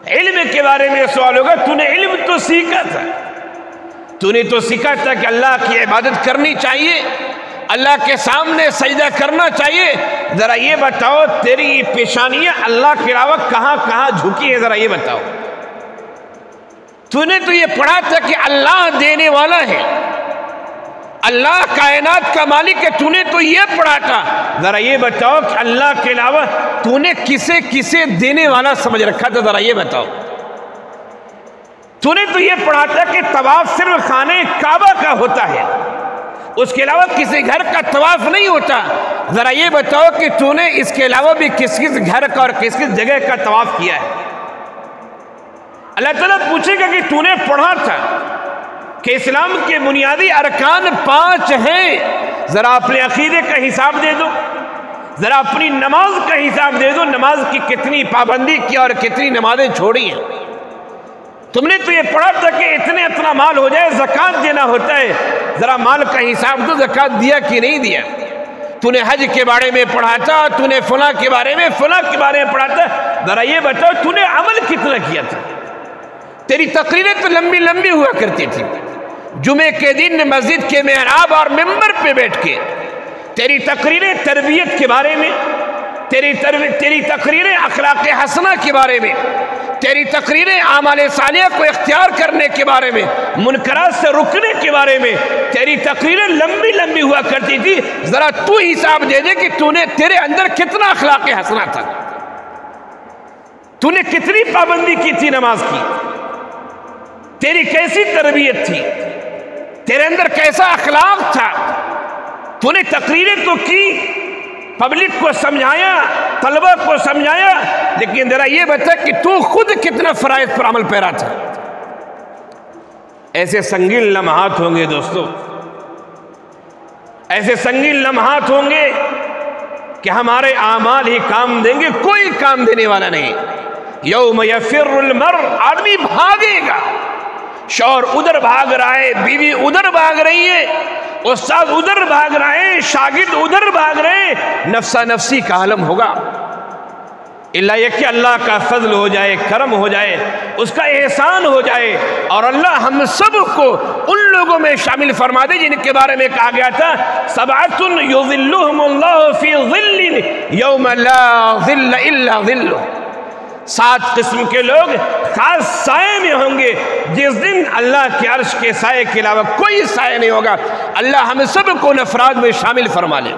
علم کے بارے میں سوال ہوگا، تو نے علم تو سیکھا تھا، تو نے تو سیکھا تھا کہ اللہ کی عبادت کرنی چاہیے، اللہ کے سامنے سجدہ کرنا چاہیے، ذرا یہ بتاؤ تیری یہ پیشانیاں اللہ کے علاوہ کہاں کہاں جھکی ہیں، ذرا یہ بتاؤ۔ تو نے تو یہ پڑھا تھا کہ اللہ دینے والا ہے، اللہ کائنات کا مالک ہے، تو نے تو یہ پڑھا تھا، ذرا یہ بتاؤ کہ اللہ کے علاوہ تو نے کسے کسے دینے والا سمجھ رکھا تھا، ذرا یہ بتاؤ۔ تو نے تو یہ پڑھا تھا کہ طواف صرف خانہ کعبہ کا ہوتا ہے، اس کے علاوہ کسی گھر کا طواف نہیں ہوتا، ذرا یہ بتاؤ کہ تو نے اس کے علاوہ بھی کس کس گھر کا اور کس کس جگہ کا طواف کیا ہے۔ اللہ تعالیٰ پوچھے گا کہ تو نے پڑھا تھا کہ اسلام کے بنیادی ارکان 5 ہیں، ذرا اپنے عقیدے کا حساب دے دو، ذرا اپنی نماز کا حساب دے دو، نماز کی کتنی پابندی کی اور کتنی نمازیں چھوڑی ہیں۔ تم نے تو یہ پڑھا تھا کہ اتنا مال ہو جائے زکوٰۃ دینا ہوتا ہے، ذرا مال کا حساب دو، زکوٰۃ دیا کہ نہیں دیا۔ تو نے حج کے بارے میں پڑھا تھا، تو نے فلاں کے بارے میں پڑھا تھا، ذرا یہ بتاؤ تو نے عمل کتنا کیا تھا۔ تیری تقریریں تو لمبی لمبی ہوا کرتی تھی، جمعے کے دن مسجد کے محراب اور ممبر پہ بیٹھ کے تیری تقریریں تربیت کے بارے میں، تیری تقریریں اخلاق حسنہ کے بارے میں، تیری تقریریں اعمال صالحہ کو اختیار کرنے کے بارے میں، منکرات سے رکنے کے بارے میں، تیری تقریریں لمبی لمبی ہوا کرتی تھی، ذرا تو حساب دے دے کہ تو نے تیرے اندر کتنا اخلاق حسنہ تھا، تو نے کتنی پابندی کی تھی نماز کی، تیری کیسی تربیت تھی، تیرے اندر کیسا اخلاق تھا۔ تو نے تقریریں تو کی، پبلک کو سمجھایا، طلبہ کو سمجھایا، لیکن ذرا یہ بتا کہ تو خود کتنا فرائض پر عمل پیرا تھا۔ ایسے سنگین لمحات ہوں گے دوستو، ایسے سنگین لمحات ہوں گے کہ ہمارے اعمال ہی کام دیں گے، کوئی کام دینے والا نہیں۔ یوم یفر المرء، آدمی بھاگے گا، شوہر ادھر بھاگ رہا ہے، بیوی ادھر بھاگ رہی ہے، استاد ادھر بھاگ رہے ہیں، شاگرد ادھر بھاگ رہے ہیں، نفسا نفسی کا عالم ہوگا، اللہ یہ کہ اللہ کا فضل ہو جائے، کرم ہو جائے، اس کا احسان ہو جائے، اور اللہ ہم سب کو ان لوگوں میں شامل فرما دے جن کے بارے میں کہا گیا تھا سبعۃ یظلھم اللہ فی ظل یوم لا ظل الا ظلہ، 7 قسم کے لوگ خاص سائے میں ہوں گے جس دن اللہ کے عرش کے سائے کے علاوہ کوئی سائے نہیں ہوگا۔ اللہ ہم سب کو ان افراد میں شامل فرما لے۔